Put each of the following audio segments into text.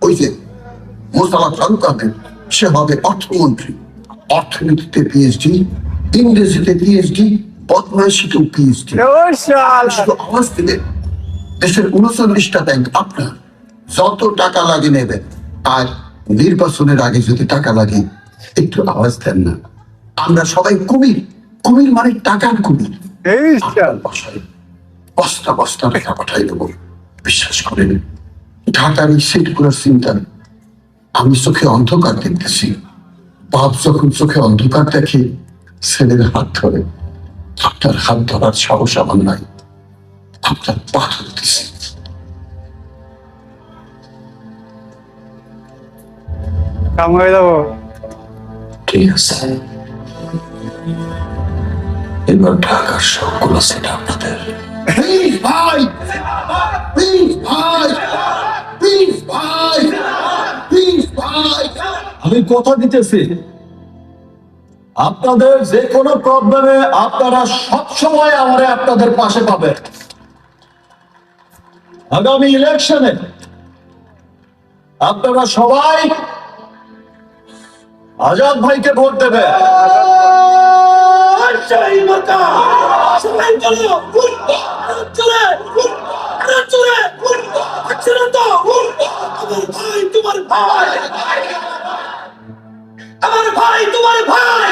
ওই যে মোস্তফা ফারুক আহমেদ, সে হবে অর্থমন্ত্রী, অর্থনীতিতে পিএইচডি, ইংরেজিতে পিএইচডি, বদমাইশিতেও পিএইচডি। শুধু আওয়াজ দিলে দেশের 39টা ব্যাংক আপনার, যত টাকা লাগে নেবেন। আর নির্বাচনের আগে যদি টাকা লাগে একটু আওয়াজ দেন না। আমরা সবাই কুমির, কুমির মানে টাকার কুমির। বস্তা বস্তা টাকা পাঠাই দেবো, বিশ্বাস করেন। ঢাকার এই সিটগুলোর চিন্তা, আমি চোখে অন্ধকার দেখতেছি। বাপ যখন চোখে অন্ধকার দেখে ছেলের হাত ধরে, আপনার হাত ধরার সাহস আমার নাই, আপনার পা ধরতেছি। ঠিক আছে, এবার ঢাকার সবগুলো সেট আপনাদের। ভাই প্লিজ, ভাই প্লিজ, ভাই প্লিজ, ভাই আমি কথা দিতেছি, আপনাদের যে কোনো প্রবলেমে আপনারা সবসময় আমারে আপনাদের পাশে পাবেন। আগামী ইলেকশনে আপনারা সবাই আজাদ ভাইকে ভোট দেবে। আমার ভাই তোমার ভাই,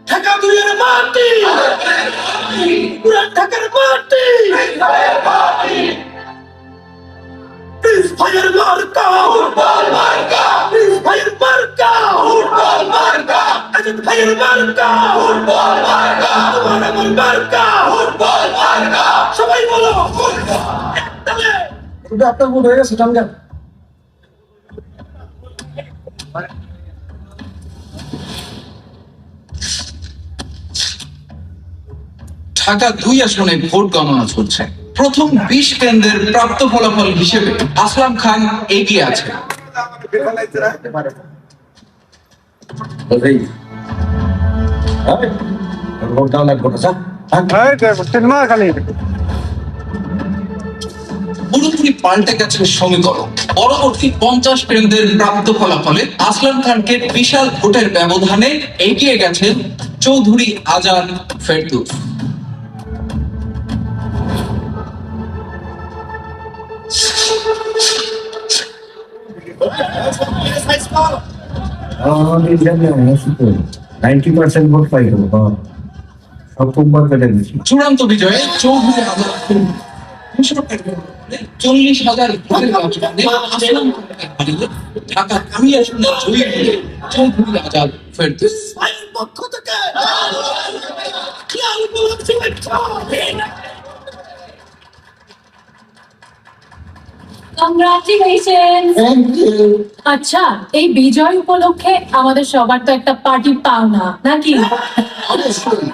ঢাকা দুনিয়ার মাটি, পুরা ঢাকার মাটি। প্লিজ ভাইয়ের মার্কা, প্লিজ ভাইয়ের মার্কা, ভাইয়ের মার্কা, তোমার আমার মার্কা। সবাই বলো আপনার ভোট হয়ে গেছে টাঙ্গা। ঢাকা 2 আসনে ভোট গণনা চলছে। প্রথম 20 কেন্দ্রের প্রাপ্ত ফলাফল হিসেবে আসলাম খান এগিয়ে আছে। পুরোপুরি পাল্টে গেছে সমীকরণ। পরবর্তী 50 কেন্দ্রের প্রাপ্ত ফলাফলে আসলাম খানকে বিশাল ভোটের ব্যবধানে এগিয়ে গেছেন চৌধুরী আজাদ ফেরদৌস। চূড়ান্ত বিজয়ে চৌধুরী আজাদ 40,000 ভোটের ব্যবধানে আসলাম খানকে হারিয়ে ঢাকা 2 আসনে জয়ী হলেন চৌধুরী আজাদ ফেরদৌস। পক্ষ থেকে খেয়াল বলছি। কংগ্রাচুলেশনস। আচ্ছা, এই বিজয় উপলক্ষে আমাদের সবার তো একটা পার্টি পাওনা নাকি? অবশ্যই।